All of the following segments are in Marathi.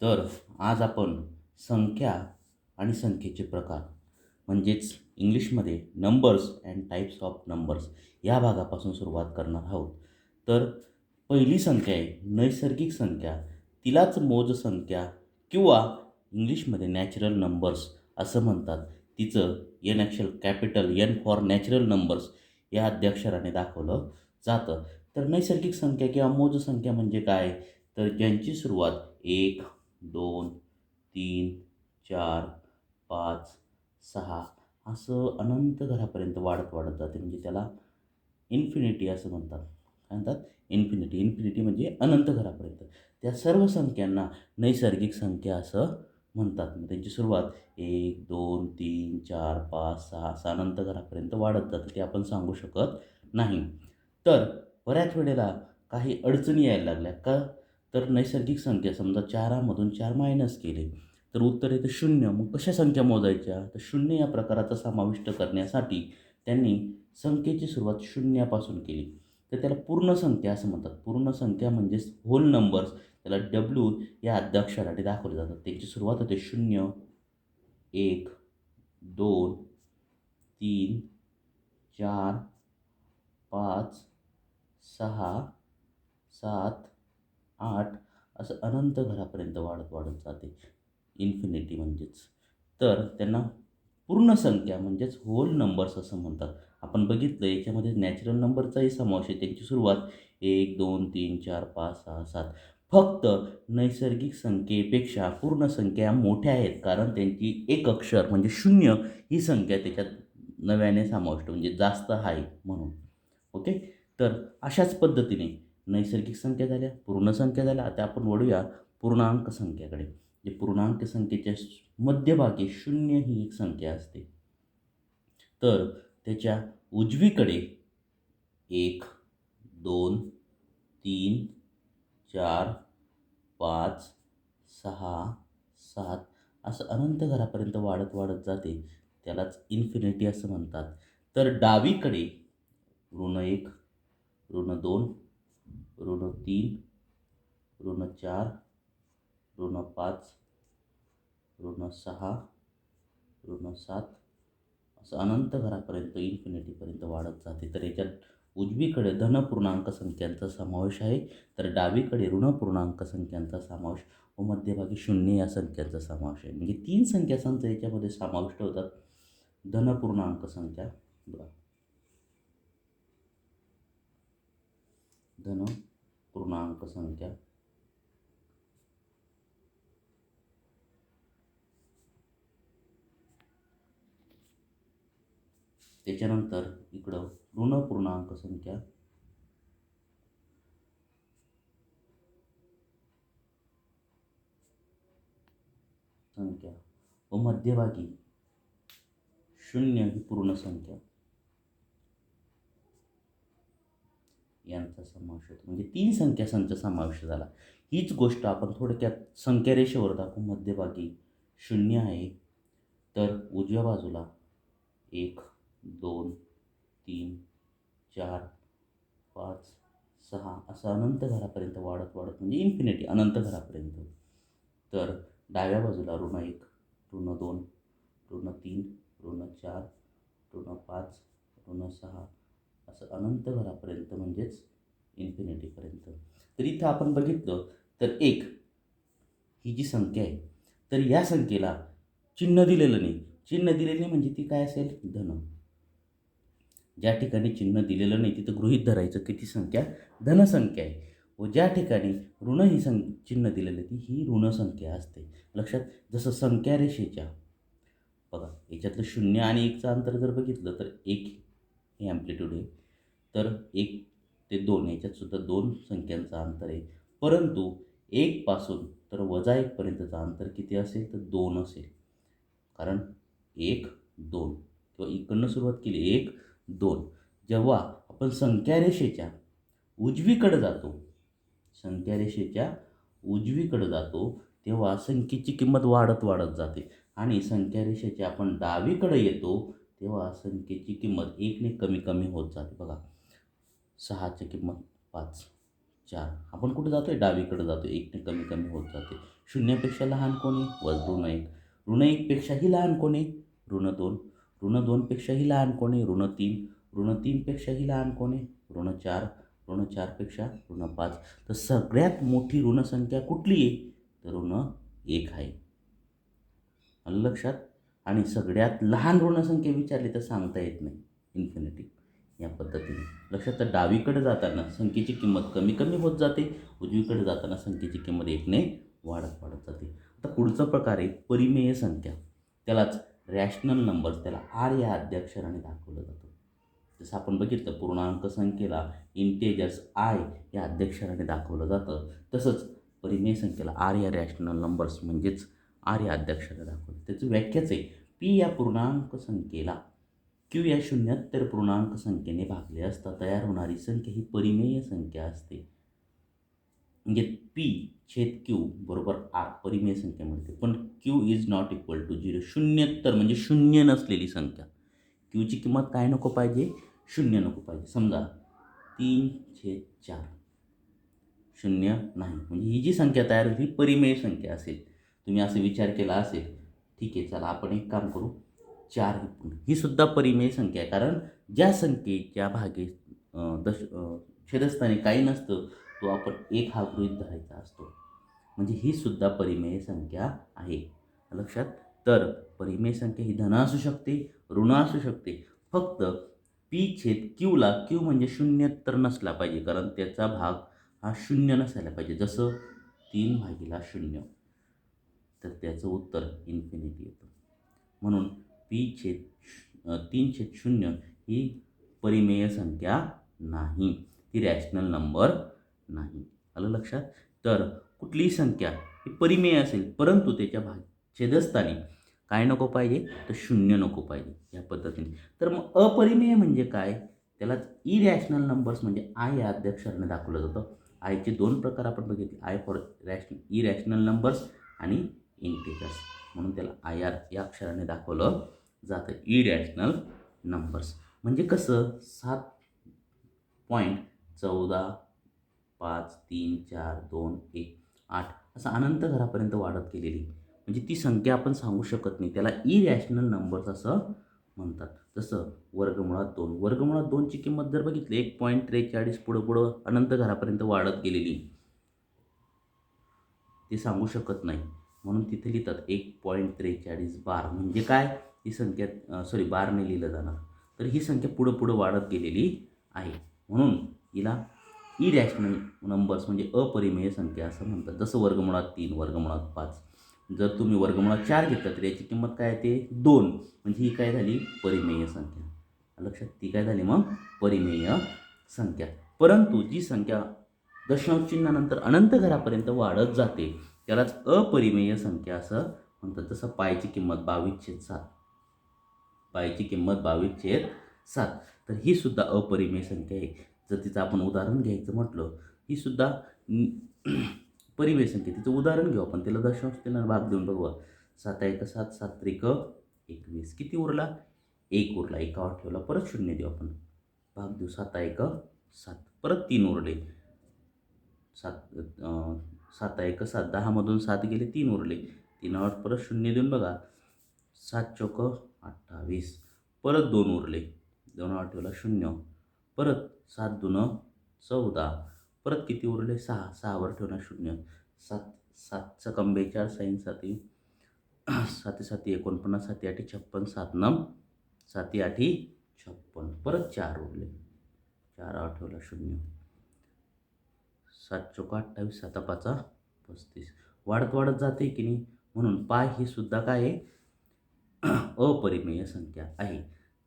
तर आज आपण संख्या आणि संख्येचे प्रकार म्हणजेच इंग्लिशमध्ये numbers and types of numbers या भागापासून सुरुवात करणार आहोत. तर पहिली संख्या आहे नैसर्गिक संख्या. तिलाच मोज संख्या किंवा इंग्लिशमध्ये नॅचरल नंबर्स असं म्हणतात. तिचं एन अक्षर capital N for natural numbers या अद्याक्षराने दाखवलं जातं. तर नैसर्गिक संख्या किंवा मोज संख्या म्हणजे काय? तर ज्यांची सुरुवात 1, 2, 3, 4, 5, 6 असं अनंत घरापर्यंत वाढत वाढत जाते. म्हणजे त्याला इन्फिनिटी असं म्हणतात. काय म्हणतात? इन्फिनिटी. इन्फिनिटी म्हणजे अनंत घरापर्यंत. त्या सर्व संख्यांना नैसर्गिक संख्या असं म्हणतात. मग त्यांची सुरुवात 1, 2, 3, 4, 5, 6 असं अनंत घरापर्यंत वाढत जातं. ते आपण सांगू शकत नाही. तर बऱ्याच वेळेला काही अडचणी यायला लागल्या. का? तर नैसर्गिक संख्या समजा 4मधून 4 मायनस केले, तर उत्तर येतं 0. मग कशा संख्या मोजायच्या? तर 0 या प्रकाराचा समाविष्ट करण्यासाठी त्यांनी संख्येची सुरुवात शून्यापासून केली. तर त्याला पूर्ण संख्या असं म्हणतात. पूर्ण संख्या म्हणजेच होल नंबर्स. त्याला डब्ल्यू या आद्याक्षराने दाखवले जातात. त्याची सुरुवात होते 0, 1, 2, 3, 4, 5, 6, 7, 8 असं अनंत घरापर्यंत वाढत वाढत जाते. इन्फिनिटी म्हणजेच. तर त्यांना पूर्ण संख्या म्हणजेच होल नंबर्स असं म्हणतात. आपण बघितलं याच्यामध्ये नॅचरल नंबरचाही समावेश आहे. त्यांची सुरुवात 1, 2, 3, 4, 5, 6, 7. फक्त नैसर्गिक संख्येपेक्षा पूर्ण संख्या मोठ्या आहेत. कारण त्यांची एक अक्षर म्हणजे 0 ही संख्या त्याच्यात नव्याने समाविष्ट म्हणजे जास्त आहे म्हणून. ओके. तर अशाच पद्धतीने नैसर्गिक संख्या झाल्या, पूर्ण संख्या झाल्या. आता आपण वळूया पूर्णांक संख्याकडे. जे पूर्णांक संख्येच्या मध्यभागी 0 ही एक संख्या असते. तर त्याच्या उजवीकडे 1, 2, 3, 4, 5, 6, 7 असं अनंत घरापर्यंत वाढत वाढत जाते. त्यालाच इन्फिनिटी असं म्हणतात. तर डावीकडे -1, -2, -3, -4, -5, -6, -7 असं अनंत घरापर्यंत इन्फिनिटीपर्यंत वाढत जाते. तर याच्यात उजवीकडे धनपूर्णांक संख्यांचा समावेश आहे, तर डावीकडे ऋणपूर्णांक संख्यांचा समावेश व मध्यभागी 0 या संख्यांचा समावेश आहे. म्हणजे 3 संख्यासंच याच्यामध्ये समाविष्ट होतात. धनपूर्णांक संख्या बघा, धनपूर्णांक संख्या, त्याच्यानंतर इकडं ऋणपूर्णांक संख्या, संख्या व मध्यभागी 0 ही पूर्ण संख्या यांचा समावेश होतो. म्हणजे 3 संख्यासंच समावेश झाला. हीच गोष्ट आपण थोडक्यात संख्या रेषेवर दाखवू. मध्यभागी 0 आहे, तर उजव्या बाजूला 1, 2, 3, 4, 5, 6 असं अनंत घरापर्यंत वाढत वाढत म्हणजे इन्फिनिटी अनंत घरापर्यंत. तर डाव्या बाजूला -1, -2, -3, -4, -5, -6 असं अनंत घरापर्यंत म्हणजेच इन्फिनिटीपर्यंत. तर इथं आपण बघितलं तर 1 ही जी संख्या आहे, तर या संख्येला चिन्ह दिलेलं नाही. चिन्ह दिलेलं नाही म्हणजे ती काय असेल? धन. ज्या ठिकाणी चिन्ह दिलेलं नाही तिथं गृहीत धरायचं की ती संख्या धनसंख्या आहे. व ज्या ठिकाणी ऋण ही चिन्ह दिलेलं आहे ती ही ऋणसंख्या असते. लक्षात. जसं संख्या रेषेच्या बघा याच्यातलं 0 आणि 1चं अंतर जर बघितलं तर 1 हे ॲम्प्लिट्यूड आहे. तर 1 ते 2 याच्यात सुद्धा 2 संख्यांचं अंतर आहे. परंतु 1 पासून तर -1 पर्यंतचं अंतर किती असेल? तर 2 असेल. कारण 1, 2 किंवा इकडनं सुरुवात केली 1, 2. जेव्हा आपण संख्या रेषेच्या उजवीकडे जातो, संख्या रेषेच्या उजवीकडे जातो, तेव्हा संख्येची किंमत वाढत वाढत जाते आणि संख्या रेषेच्या आपण डावीकडे येतो, तेव्हा संख्येची किंमत 1ने कमी कमी होत जाते. बघा 6ची किंमत 5, 4. आपण कुठे जातोय? डावीकडे जातोय. 1ने कमी कमी होत जाते. शून्यापेक्षा लहान कोण आहे? ऋण 1. ऋण 1 पेक्षाही लहान कोण आहे? ऋण 2. ऋण 2 पेक्षाही लहान कोण आहे? ऋण 3. ऋण 3 पेक्षाही लहान कोण आहे? ऋण 4. ऋण 4 पेक्षा ऋण 5. तर सगळ्यात मोठी ऋणसंख्या कुठली आहे? तर ऋण 1 आहे. आलं लक्षात? आणि सगळ्यात लहान ऋणसंख्या विचारली तर सांगता येत नाही. इन्फिनिटी या पद्धतीने लक्षात. तर डावीकडे जाताना संख्येची किंमत कमी कमी होत जाते, उजवीकडे जाताना संख्येची किंमत 1ने वाढत वाढत जाते. आता पुढचा प्रकार आहे परिमेय संख्या. त्यालाच रॅशनल नंबर्स, त्याला आर या आद्याक्षराने दाखवलं जातं. जसं आपण बघितलं पूर्णांक संख्येला इंटेजर्स आय या आद्याक्षराने दाखवलं जातं, तसंच परिमेय संख्येला आर या रॅशनल नंबर्स म्हणजेच आर या आद्याक्षराने दाखवलं. त्याची व्याख्याच आहे पी या पूर्णांक संख्येला क्यू या शून्योत्तर पूर्णांक संख्येने भागले असता तयार होणारी संख्या ही परिमेय संख्या असते. म्हणजे पी छेद क्यू बरोबर आर परिमेय संख्या मिळते. पण Q is not equal to 0. शून्योत्तर म्हणजे शून्य नसलेली संख्या. क्यूची किंमत काय नको पाहिजे? शून्य नको पाहिजे. समजा 3/4 शून्य नाही, म्हणजे ही जी संख्या तयार होईल ही परिमेय संख्या असेल. तुम्ही असा विचार केला असेल, ठीक आहे चला आपण एक काम करू, 4 ही सुद्धा परिमेय संख्या आहे. कारण ज्या संख्येच्या भागे छेदस्थानी काही नसतं तो आपण 1 हा गृहीत धरायचा असतो. म्हणजे ही सुद्धा परिमेय संख्या आहे. लक्षात. तर परिमेय संख्या ही धन असू शकते, ऋण असू शकते. फक्त पी छेद क्यूला क्यू म्हणजे शून्योत्तर नसला पाहिजे, कारण त्याचा भाग हा शून्य नसायला पाहिजे. जसं 3/0 तर त्याचं उत्तर इन्फिनिटी येतं. म्हणून पी छेद 3/0 ही परिमेय संख्या नाही, ती रॅशनल नंबर नाही. आलं लक्षात. तर कुठलीही संख्या ही परिमेय असेल, परंतु त्याच्या छेदस्थानी काय नको पाहिजे? तर शून्य नको पाहिजे या पद्धतीने. तर मग अपरिमेय म्हणजे काय? त्यालाच इरॅशनल नंबर्स म्हणजे आय या अध्यक्षराने दाखवलं जातं. आयचे 2 प्रकार आपण बघितले, आय फॉर इरॅशनल नंबर्स आणि इंटिजर्स, म्हणून त्याला आय आर या अक्षराने दाखवलं जातं. इरॅशनल नंबर्स म्हणजे कसं? 7.14 5 3 4 2 1 8 असं अनंत घरापर्यंत वाढत गेलेली, म्हणजे ती संख्या आपण सांगू शकत नाही. त्याला इरॅशनल नंबर्स असं म्हणतात. जसं वर्गमुळात 2. वर्गमुळात 2ची किंमत जर बघितली 1.43 पुढं पुढं अनंत घरापर्यंत वाढत गेलेली, ते सांगू शकत नाही. म्हणून तिथे लिहितात 1.43 बार. म्हणजे काय? ही संख्या बारने लिहिलं जाणार. तर ही संख्या पुढं पुढं वाढत गेलेली आहे. म्हणून हिला इरॅशनल नंबर्स म्हणजे अपरिमेय संख्या असं म्हणतात. जसं वर्गमुळात 3, वर्गमुळात 5. जर तुम्ही वर्गमुळात 4 घेतला तर याची किंमत काय येते? 2. म्हणजे ही काय झाली? परिमेय संख्या. लक्षात. ती काय झाली मग? परिमेय संख्या. परंतु जी संख्या दशांश चिन्हानंतर अनंत घरापर्यंत वाढत जाते त्यालाच अपरिमेय संख्या असं म्हणतात. जसं पायची किंमत 22/7. पायची किंमत 22/7. तर ही सुद्धा अपरिमेय संख्या आहे. जर तिचं आपण उदाहरण घ्यायचं म्हटलं, ही सुद्धा परिमेय संख्या. तिचं उदाहरण घेऊ आपण. तिला दशांश चिन्हाने भाग देऊन बघू. 7 × 7 7 × 21. किती उरला? 1 उरला. एकावर ठेवला. परत 0 देऊ आपण. भाग देऊ. 7 × 7. परत 3 उरले. 7 × 7 10 मधून 7 गेले, 3 उरले. 3वर परत 0 देऊन बघा. 7 चौक 28. परत 2 उरले. 2वर ठेवला 0. परत 7 दून 14. परत किती उरले? 6. 6वर ठेवला 0. 7 7 चा 42 साईन 7 7 7 49 7 8 56 7 9 7 8 56. परत 4 उरले. 4वर ठेवला 0. 7 चौक 28. 7 5 35. वाढत वाढत जाते की नाही. म्हणून पाय ही सुद्धा काय आहे? अपरिमेय संख्या आहे.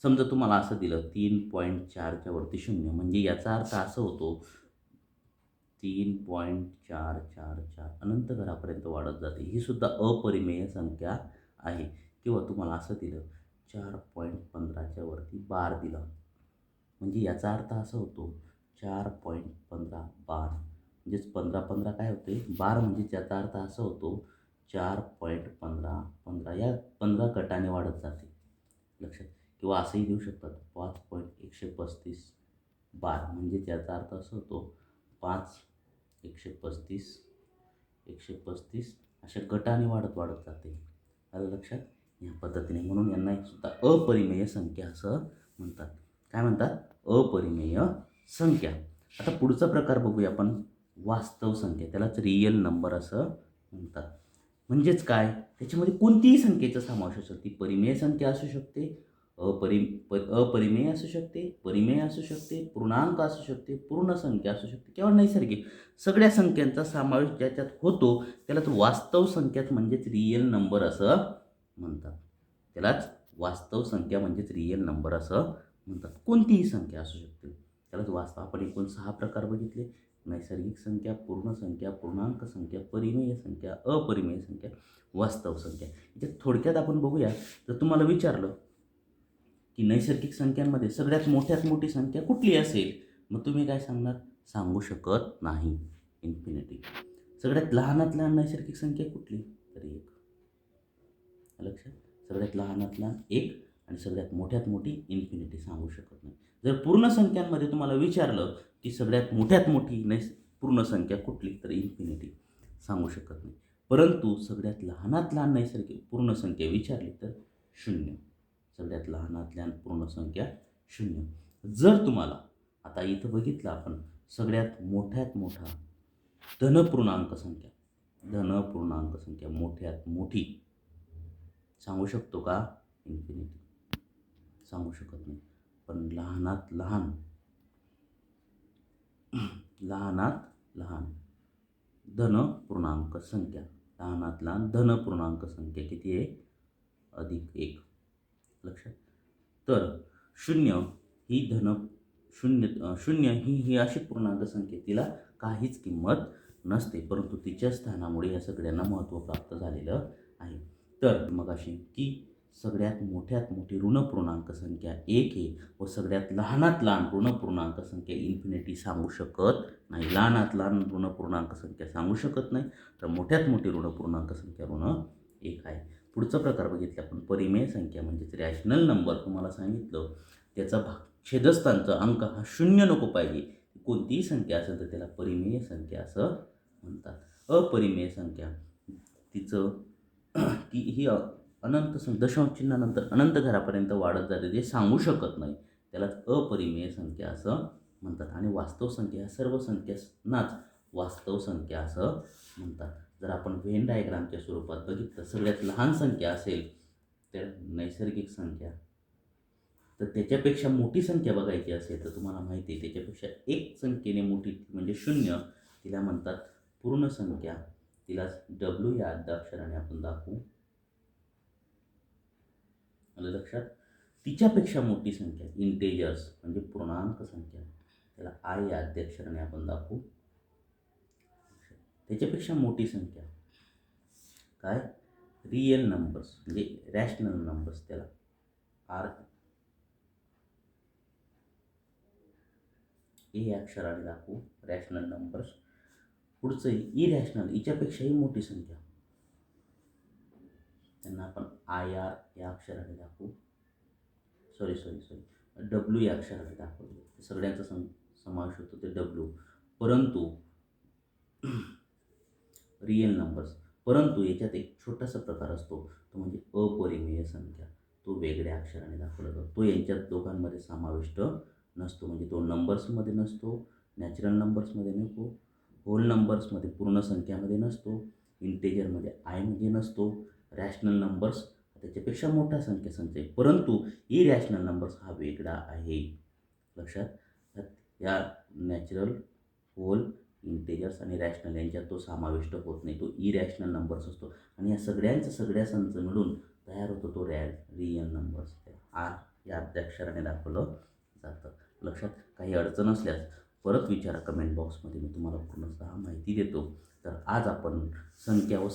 समजा तुम्हाला असं दिलं 3.4च्या वरती 0, म्हणजे याचा अर्थ असा होतो 3.444 अनंत घरापर्यंत वाढत जाते. ही सुद्धा अपरिमेय संख्या आहे. किंवा तुम्हाला असं दिलं 4.15च्या वरती बार दिला, म्हणजे याचा अर्थ असा होतो 4.15 बार. म्हणजेच 15 काय होते? बार. म्हणजे त्याचा अर्थ असा होतो 4.15 या 15 गटाने वाढत जाते. लक्षात. किंवा असंही देऊ शकतात 5.135 बार. म्हणजे त्याचा अर्थ असा होतो 5 135, 135 अशा गटाने वाढत वाढत जाते. आलं लक्षात? या पद्धतीने, म्हणून यांना एक सुद्धा अपरिमेय संख्या असं म्हणतात. काय म्हणतात? अपरिमेय संख्या. आता पुढचा प्रकार बघूया आपण, वास्तव संख्या. त्यालाच रिअल नंबर असं म्हणतात. म्हणजेच काय? त्याच्यामध्ये कोणतीही संख्येचा समावेश असतो. ती परिमेय संख्या असू शकते, अपरिमेय असू शकते, परिमेय असू शकते, पूर्णांक असू शकते, पूर्ण संख्या असू शकते किंवा नैसर्गिक. सगळ्या संख्यांचा समावेश ज्याच्यात होतो त्यालाच वास्तव संख्या म्हणजेच रिअल नंबर असं म्हणतात. त्यालाच वास्तव संख्या म्हणजेच रिअल नंबर असं म्हणतात. कोणतीही संख्या असू शकते त्यालाच वास्तव. आपण एकूण 6 प्रकार बघितले: नैसर्गिक संख्या, पूर्ण संख्या, पूर्णांक संख्या, परिमेय संख्या, अपरिमेय संख्या, वास्तव संख्या. याच्यात थोडक्यात आपण बघूया. जर तुम्हाला विचारलं की नैसर्गिक संख्यांमध्ये सगळ्यात मोठ्यात मोठी संख्या कुठली असेल, मग तुम्ही काय सांगणार? सांगू शकत नाही. इन्फिनिटी. सगळ्यात लहानात लहान नैसर्गिक संख्या कुठली? तर 1. लक्षात? सगळ्यात लहानात लहान 1 आणि सगळ्यात मोठ्यात मोठी इन्फिनिटी. सांगू शकत नाही. जर पूर्ण संख्यांमध्ये तुम्हाला विचारलं की सगळ्यात मोठ्यात मोठी पूर्ण संख्या कुठली, तर इन्फिनिटी. सांगू शकत नाही. परंतु सगळ्यात लहानात लहान नैसर्गिक पूर्ण संख्या विचारली तर 0. सगळ्यात लहानात लहान पूर्ण संख्या 0. जर तुम्हाला आता इथं बघितलं आपण, सगळ्यात मोठ्यात मोठा धनपूर्णांक संख्या, धनपूर्णांक संख्या मोठ्यात मोठी सांगू शकतो का? इन्फिनिटी. सांगू शकत नाही. पण लहानात लहान, लहानात लहान धनपूर्णांक संख्या, लहानात लहान धनपूर्णांक संख्या किती आहे? +1. लक्षात? तर 0 ही शून्य ही अशी पूर्णांक संख्या, तिला काहीच किंमत नसते, परंतु तिच्या स्थानामुळे या सगळ्यांना महत्त्व प्राप्त झालेलं आहे. तर मग अशी की सगळ्यात मोठ्यात मोठी ऋण पूर्णांक संख्या 1 आहे व सगळ्यात लहानात लहान ऋण पूर्णांक संख्या इन्फिनिटी सांगू शकत नाही. लहानात लहान ऋण पूर्णांक संख्या सांगू शकत नाही, तर मोठ्यात मोठी ऋण पूर्णांक संख्या ऋण 1 आहे. पुढचा प्रकार बघितला आपण, परिमेय संख्या म्हणजेच रॅशनल नंबर. तुम्हाला सांगितलं त्याचा छेदस्थानचा अंक हा 0 नको पाहिजे. कोणतीही संख्या असेल तर त्याला परिमेय संख्या असं म्हणतात. अपरिमेय संख्या तिचं की ही अनंत दशांश चिन्हानंतर अनंत घरापर्यंत वाढत जाते, जे सांगू शकत नाही, त्यालाच अपरिमेय संख्या असं म्हणतात. आणि वास्तव संख्या ह्या सर्व संख्यांनाच वास्तव संख्या असं म्हणतात. जर आपण व्हेन डायग्रामच्या स्वरूपात बघितलं, सगळ्यात लहान संख्या असेल तर नैसर्गिक संख्या, तर त्याच्यापेक्षा मोठी संख्या बघायची असेल तर तुम्हाला माहिती आहे त्याच्यापेक्षा 1 संख्येने मोठी म्हणजे 0, तिला म्हणतात पूर्ण संख्या. तिलाच W या अक्षराने आपण दाखवू. आलं लक्षात? तिच्यापेक्षा मोठी संख्या इंटेजर्स म्हणजे पूर्णांक संख्या, त्याला I या अक्षराने आपण दाखवू. त्याच्यापेक्षा मोठी संख्या काय? रिअल नंबर्स म्हणजे रॅशनल नंबर्स, त्याला R A अक्षराने दाखवू. Rational numbers. पुढचं इरॅशनल, हिच्यापेक्षाही मोठी संख्या, त्यांना आपण IR या अक्षराने दाखवू. सॉरी W या अक्षराने दाखवले. सगळ्यांचा समावेश होतो ते W. परंतु रिअल नंबर्स, परंतु याच्यात एक छोटासा प्रकार असतो, तो म्हणजे अपरिमेय संख्या. तो वेगळ्या अक्षराने दाखवला जातो. तो यांच्यात दोघांमध्ये समाविष्ट नसतो. म्हणजे तो नंबर्समध्ये नसतो, नॅचरल नंबर्समध्ये नको, होल नंबर्समध्ये पूर्ण संख्यामध्ये नसतो, इंटेजरमध्ये I मध्ये नसतो. रॅशनल नंबर्स त्याच्यापेक्षा मोठा संच आहे, परंतु इरॅशनल नंबर्स हा वेगळा आहे. लक्षात? या नॅचरल, होल, इंटेजर्स आणि रॅशनल यांच्यात तो समाविष्ट होत नाही. तो इरॅशनल नंबर्स असतो आणि या सगळ्या संच मिळून तयार होतो तो रिअल नंबर्स. R या अक्षराने दाखवलं जातं. लक्षात? काही अडचण असल्यास परत विचारा कमेंट बॉक्समध्ये, मी तुम्हाला पूर्णतः माहिती देतो. तर आज आपण संख्या व